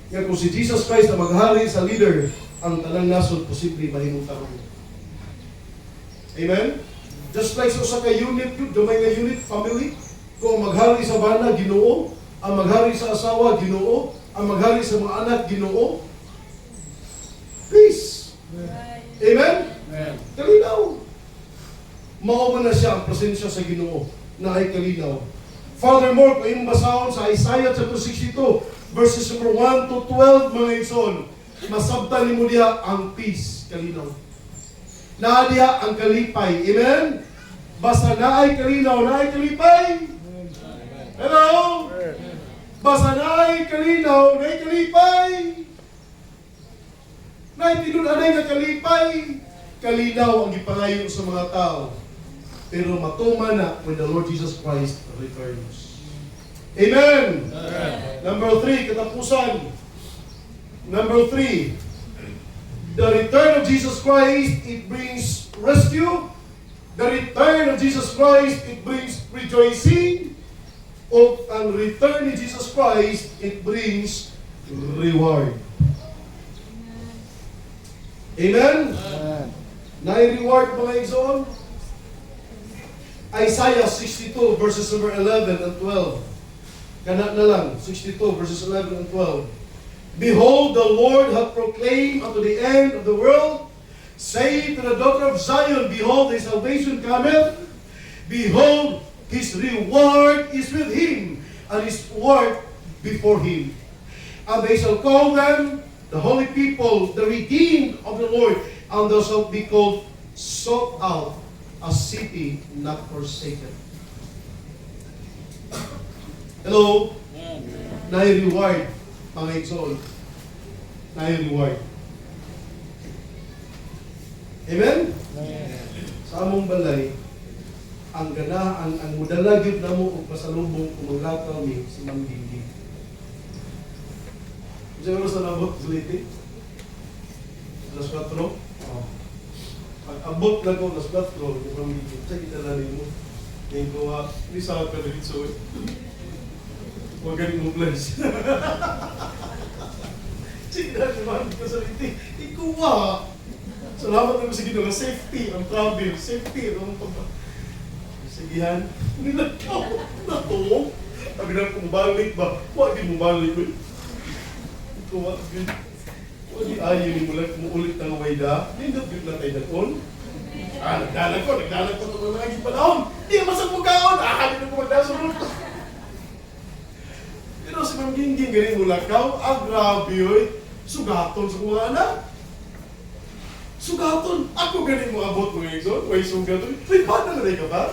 Kaya kung si Jesus Christ na maghari sa leader, ang tanang nasod posible mahimong tarong. Amen? Just like sa ka unit, dumay nga unit, family, kung maghari sa bana, Ginoo, ang maghari sa asawa, Ginoo, ang maghari sa mga anak, Ginoo, peace. Amen? Kalinaw. Mao na siya ang presensya sa Ginoo na ay kalinaw. Furthermore, kung yung basahon sa Isaiah chapter 62, verses number 1 to 12, mga igsoon, masabtan ni mo diha ang peace, kalinaw. Naa diha ang kalipay. Amen? Basta naay kalinaw, naay kalipay. Hello? Basta naay kalinaw, naay kalipay. Naay tinunanay na kalipay. Kalinaw ang ipangayo sa mga tao. Pero matuman na when the Lord Jesus Christ returns. Amen. Number 3, katapusan. Number 3, the return of Jesus Christ, it brings rescue. The return of Jesus Christ, it brings rejoicing. O ang return ni Jesus Christ, it brings reward. Amen? Na-reward mga igsoon? Isaiah 62 verses number 11 and 12. Kana na lang, 62 verses 11 and 12. Behold, the Lord hath proclaimed unto the end of the world, say to the daughter of Zion, behold, thy salvation cometh. Behold, his reward is with him, and his work before him. And they shall call them the holy people, the redeemed of the Lord, and thou shalt be called sought out, a city not forsaken. Hello? Na-reward, mga igsoon. Na-reward. Amen? Sa among balay, ang gana, ang mudalagyod na mo kung pasalubong kung maglakaw ni si Ma'am Dingding. Diyan mo sa nabot, Zuliti? Alas 4? Oo. Pag-abot na ko, alas 4, yung Ma'am Dingding. Sa kitalanin mo. Ngayon ko, Lisa, ka na rin so. Huwag galing mo bless. Sige na, sumahan ka sa linti. Ikuha. Salamat naman sa Ginoo. Safety, ang travel. Safety, ang pag... Sigihan. Nilakaw na to. Sabi na, kung balik ba? Huwag din mo balik. Ikuha. Huwag din ayaw ni mo lang kumuulit ng wayda. Nindot yun na tayo na kon. Nagdalag ko ito ng mga panahon. Di masang mukhaon. Hindi na ko magdasunod. Pero si Ma'am Gingging, ganyan mo lakaw. Grabe yun. Sugaton sa mga anak. Sugaton. Ako ganyan mo abot mo yung may sugaton. Uy, paano na ka ba?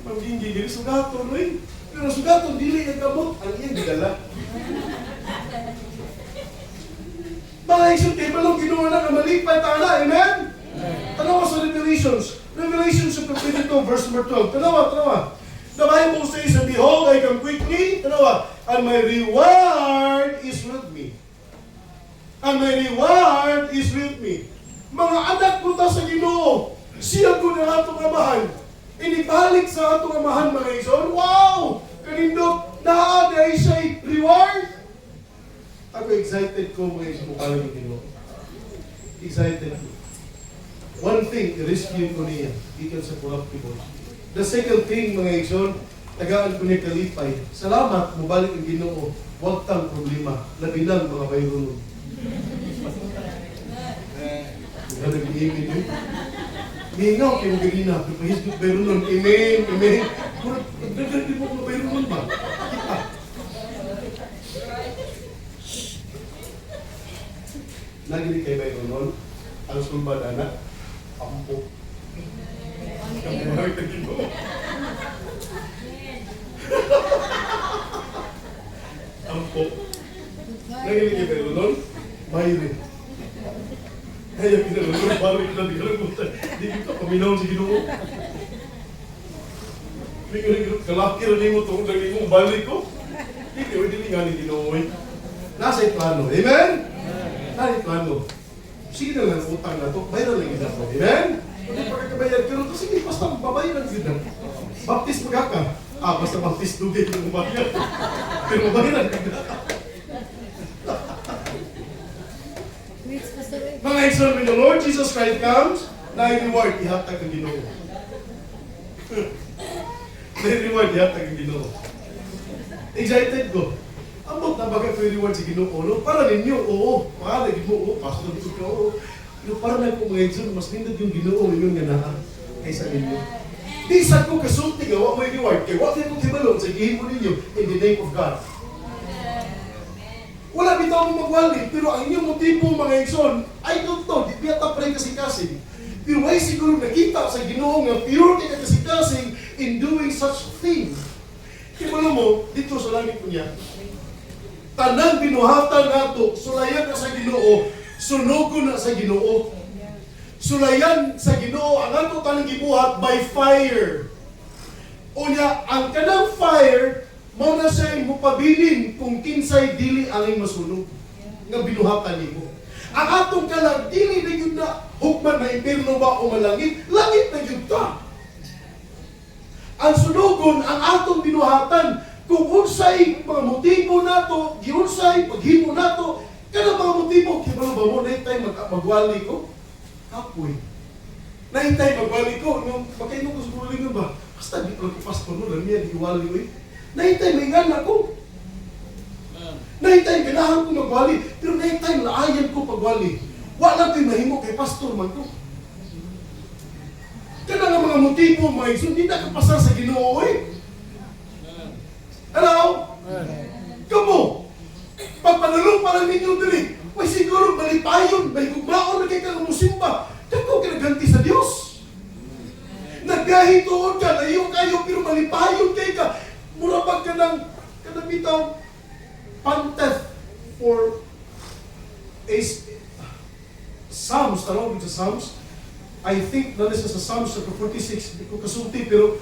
Ma'am Gingging, ganyan sugaton. Uy. Pero sugaton, dili yung gamot. Ang iyang gidala. Mga isulti, malong ginawa na malipay tala. Amen? Tanawa sa Revelations. Revelation chapter 22, verse number 12. Tanawa. The Bible says, and behold, I come quickly. Tanawa. And my reward is with me. And my reward is with me. Mga anak ko ta sa Ginoo. Siya ko na atong amahan. Inibalik sa atong amahan, mga ison. Wow! Kanindot, naaday siya'y reward. Ako excited ko, mga ison, mukha ng Ginoo. Excited ko. One thing, rescue ko niya. Ikan sa corruptible. The second thing, mga ison, tagaan ko niya kalipay. Salamat, mubalik ang Ginoo. Huwag tang problema. Labi lang, mga bayroon. Kaya nag-iimin yun. Mingaw kayo ganina. Pagpahisgot bayroon. Amen. Nagdagan din mo mga bayroon ba? Nagili kayo bayroon. Ang sulbad, anak. Ampo. Kamuhay na Ginoo. Ampo. Nagili kayo bayroon. Mayroon. Kaya pinalulong, balik na di ka lang punta. Di kita paminaw si Ginoo. Kalaki rin mo itong lagi mong balik ko. Di ka, hindi nga ni Ginoo. Nasa plano. Amen? Nasa plano. Sige na lang utang na ito. Bayaran lang kita. Amen? Hindi pa kakabayad. Pero ito sige, basta mabayaran kita. Baptist magkaka. Basta baptist dugay ng umayan. Pero mabayaran kita. Mga exam, when the Lord Jesus Christ comes, na-reward, ihatag ang Ginoo. Na-reward, ihatag ang Ginoo. Excited ko. Ambot na baga ko reward si Ginoo, no? Para ninyo, oo. Para naging mo, oo. Pastor dito ka, oo. Pero para na ko mga exam, mas nindad yung Ginoo, yun nga na, kaysa ninyo. Di sa ko kasulti nga, wak mo reward. Kaya wak din ko kibalon, sagihin mo ninyo, in the name of God. Wala bitaw mo magwali, pero ang inyong motibo mga igsoon, I don't know, di biyata pa rin kasing-kasing. Pero may siguro nakita sa Ginoo nga pure ka kasing-kasing in doing such thing. Kaya mo, dito sa langit ko niya, tanang binuhatan nato, sulayan na sa Ginoo, sunugo na sa Ginoo. Sulayan sa Ginoo, ang ato tanang gibuhat by fire. Unya, ang kanang fire, mao na siya mupabilin kung kinsay dili ang masunog nga binuhatan nimo. Ang atong kalang dili na yun na hukman na impierno ba o malangit, langit na yun ta. Ang sunugon, ang atong binuhatan, kung unsay mga motibo nato, giunsay paghimo nato, kada mga motibo, kibalo ba mo, nahintay magwali ko? Kapoy. Nahintay magwali ko, makainom ko sa kuling ba? Basta di ko pastor mo, lang yan, iwali ko eh. Nahintay, may nga ko. Nahintay, ganahan ko magwali. Pero nahintay, naayan ko pagwali. Wala ko'y mahimo kay pastor man ko. Kaya nga mga motibo, mga igsoon, hindi nakapasa sa Ginoo eh. Hello? Kamu, pagpanalong para ninyo dili, may siguro malipayon, may gugmaon na kay kang musimba. Kako kinaganti sa Diyos. Nagahituon ka, layo kayo, pero malipayon kay ka. Murapag ka ng bitaw panteth for Psalms, tanong sa Psalms. I think that is sa Psalms chapter 46, hindi ko kasulti, pero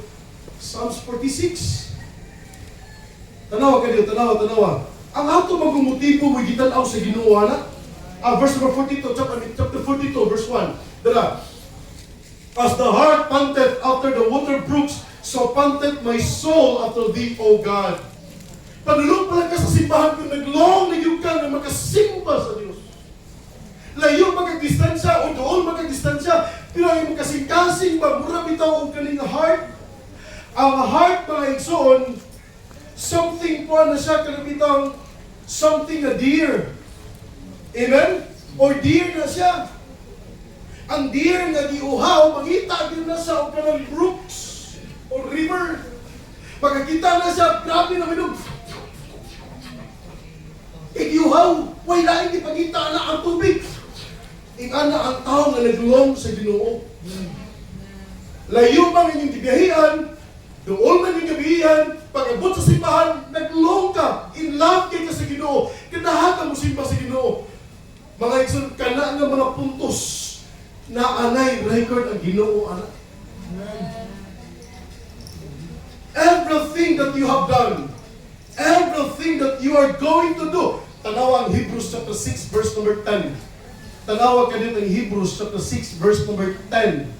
Psalms 46. Tanawa ka dito, tanawa. Ang ato magumutibo mo gitanaw sa Ginoo na. Verse number 42, chapter 42, verse 1. Dala. As the heart panteth after the water brooks, so panteth my soul after thee, O God. Panulog pa lang ka sa simbahan kung naglong na yung ka na makasimba sa Diyos. Layo magkadistansya o doon magkadistansya, pero ay magkasing-kasing, magmura bitaw ang kaning heart. Ang heart, mga igsoon, something po na siya, kalabitang something na dear. Amen? Or dear na siya. Ang deer nga giuhaw, mangita din na sa o kanang brooks o river. Pagkakita na siya, grabe na minum. Igiuhaw, way laing ipagita na ang tubig. Ingana ang tao nga naglong sa Ginoo. Layo bang inyong gibiyahian, doon man yung gabihan, pag-abot sa simbahan, naglong ka, in love kay ka sa Ginoo, kanahaga mo simba sa Ginoo. Mga igsoon, kana nga mga puntos na anay record ang Ginoo anak. Everything that you have done, everything that you are going to do. Tanawa ang Hebrews chapter 6 verse number 10. Tanawa ka dito ang Hebrews chapter 6 verse number 10.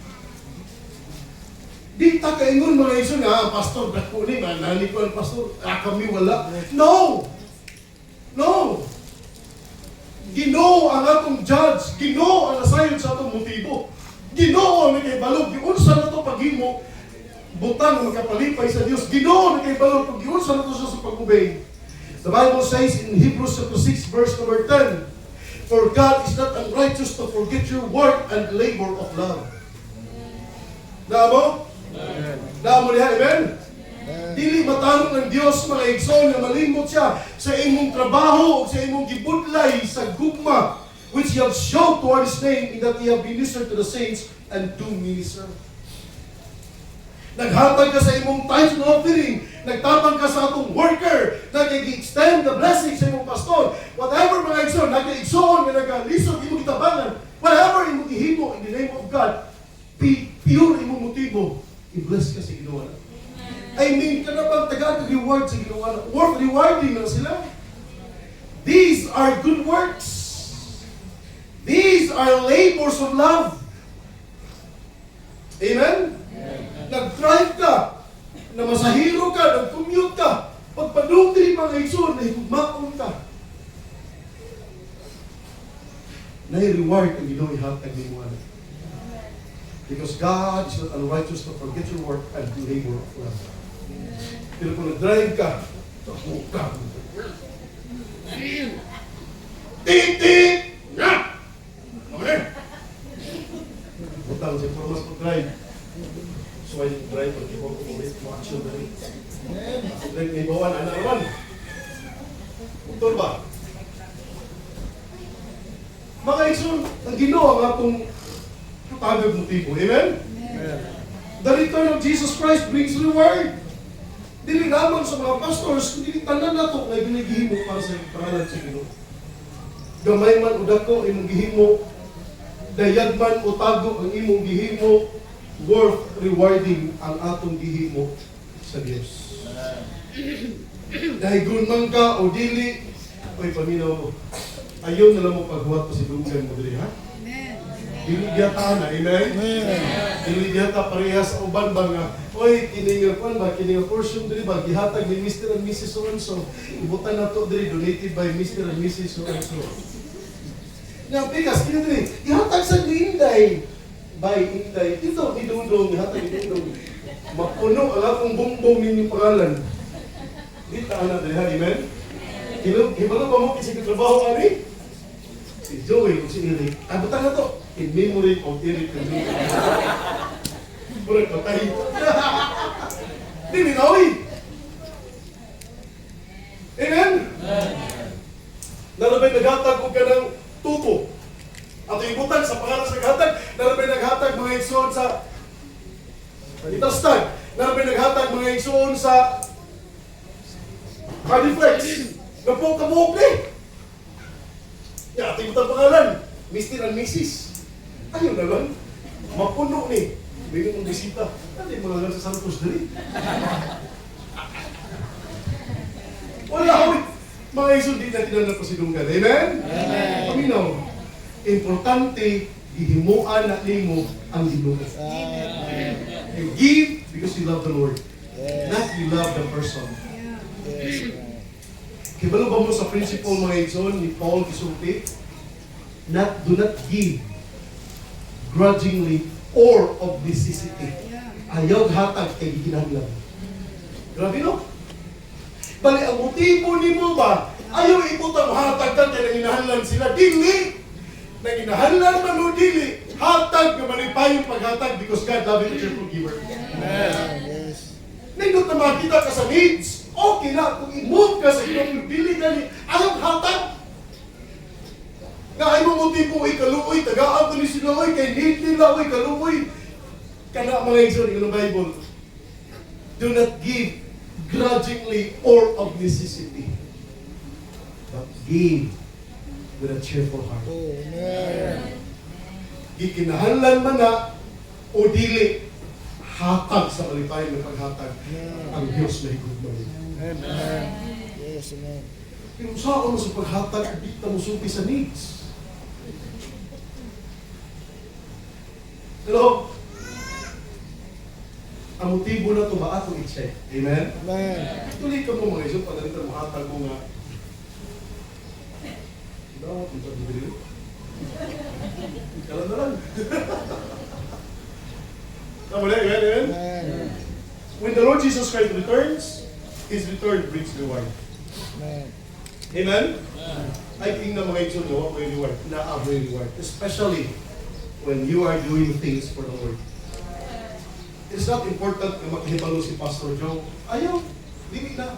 Di ta kaingon mga iso nga, pastor, dako ni, manani ko ang pastor, kami wala. No! No! Ginoo ang atong judge, Ginoo ang nasayon sa atong motibo. Ginoo ang nagkaibalog, giunsa na to paghimo, butang magkapalipay sa Dios. Ginoo ang nagkaibalog, pag giunsa na to siya sa pag-obey. The Bible says in Hebrews chapter 6 verse number 10, for God is not unrighteous to forget your work and labor of love. Naamo? Naamo niya, amen? Dili matarong ng Diyos mga igsoon na malimot siya sa imong trabaho o sa imong gibudlay sa gugma which you have shown toward His name in that you have ministered to the saints and do minister. Naghatag ka sa imong tithes and offering, nagtabang ka sa atong worker, nag-extend the blessing sa imong pastor, whatever mga igsoon, nag-igsoon, nag-lisod, imong itabangan, whatever imong ihimo in the name of God, pure imong motibo, i-bless ka sa Ginoo. I mean, ka na bang taga-reward sa ginawa? Worth rewarding na sila. These are good works. These are labors of love. Amen? Nag-drive ka, namasahiro ka, nag-commute ka, pagpadung din mga igsoon, nahigugmaon ka. Nai-reward ang Ginoo ihatag ni mo. Because God is not unrighteous to forget your work and to labor of love. Pero kung nag-drive ka, tapo ka. Tit-tit! Nga! Okay? Butang sa formas pag-drive. So ay drive, pag-ibang ulit, ma-action na rin. Like, may bawan, anak naman. Motor ba? Mga igsoon, ang Ginoo ang atong tagag motibo. Amen? The return of Jesus Christ brings reward. Dili lamang sa mga pastors, kundi tanan nato na ginigihimo para sa pangalan sa Ginoo. Gamay man o dako imong gihimo, dayag man o tago ang imong gihimo, worth rewarding ang atong gihimo sa Dios. Dahil man ka o dili, oy paminaw mo. Ayaw na lang mo paghuwat pa si Dugan mo diri, ha? Dili gyata na, amen? Dili gyata parehas sa uban ba nga, oy, kiningakuan ba, kininga portion diri ba, gihatag ni Mr. and Mrs. So-and-so, ibutan na to diri, donated by Mr. and Mrs. So-and-so. Nga, pikas, kini diri, gihatag sa Inday, by Inday, dito, ni Dudong, gihatag ni Dudong, mapuno, ang akong bumbong ninyong pangalan. Dito, anak diri, ha, amen? Hibalo ba mo kasi katrabaho kami? Si Joey o si Eric, abutan na to, in memory of Eric and Joey. Purag patay. Di minawi. Amen? Narabay naghatag ko ka ng tubo. At ibutan sa pangalan sa naghatag, narabay naghatag mga igsoon sa Itastag, narabay naghatag mga igsoon sa Cardiflex. Napok-kapok ni. Ya, ating butang pangalan, Mr. and Mrs. Ayun na lang, mapuno ni. Bigyan mong bisita. Ano yung mga lang sa Santos dali? Wala ko. Mga isun, di natin na napasidunggan. Amen? Amen. Paminaw, importante, gihimuan na nimo ang Ginoo. You give because you love the Lord. Not you love the person. Kibalo ba mo sa principle mga igsoon ni Paul gisulti? Do not give grudgingly or of necessity. Ayaw hatag kay gikinahanglan. Grabe no? Bali, ang motibo ni mo ba? Ayaw ibutang hatag ka kaya nanginahanglan sila. Dili! Nanginahanglan man o dili. Hatag na manipay yung paghatag because God love you, cheerful giver. Yes. Nindot na makita ka sa needs. Okay na, kung i-move ka sa iyong pili ka ni, ayaw hatag. Nga ay mo motibo, ikaluoy, tagaan ko ni sila, oy, kay need nila, oy, kaluoy. Kana mga igsoon, ng Bible. Do not give grudgingly or of necessity. But give with a cheerful heart. Amen. Gikinahanglan man na o dili hatag sa malipay ng paghatag ang Diyos na higugmay. Amen. Yes, amen. Pero saan mo sa paghatag, di ta mo supi sa needs. Hello? Ang motibo na ito ba ato i-check? Amen? Amen. Tuloy ka mo mga iso, pagalitan mo hatag mo nga. Dapat mo sa bibili. Kalan na lang. Tama na, amen? Amen. When the Lord Jesus Christ returns, His return brings reward. Amen. Amen? I think na mga iso nyo, may reward. Na-avoid reward. Especially when you are doing things for the Lord. It's not important na makihibalo si Pastor Joe. Ayaw, dili na.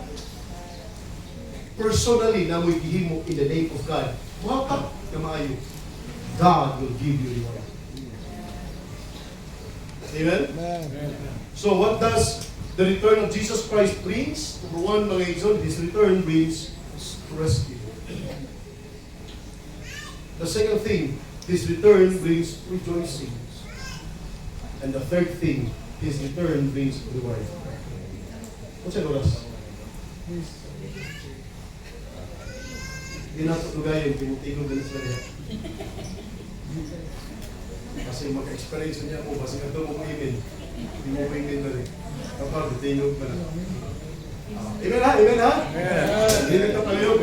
Personally, na mo'y gihimo in the name of God. Muhatag na maayo. God will give you reward. Amen? Amen. So what does the return of Jesus Christ brings? Number one, mga igsoon, His return brings rescue. The second thing, His return brings rejoicing. And the third thing, His return brings reward. What's your oras? Hindi na ito tugayin, pinutigod din sila niya. Kasi maka-experience niya mo, kasi ito mo email. Hindi mo email na rin. Kapag, tingog pa na. Amen ha? Amen ha? Amen. Hindi na ito palayo.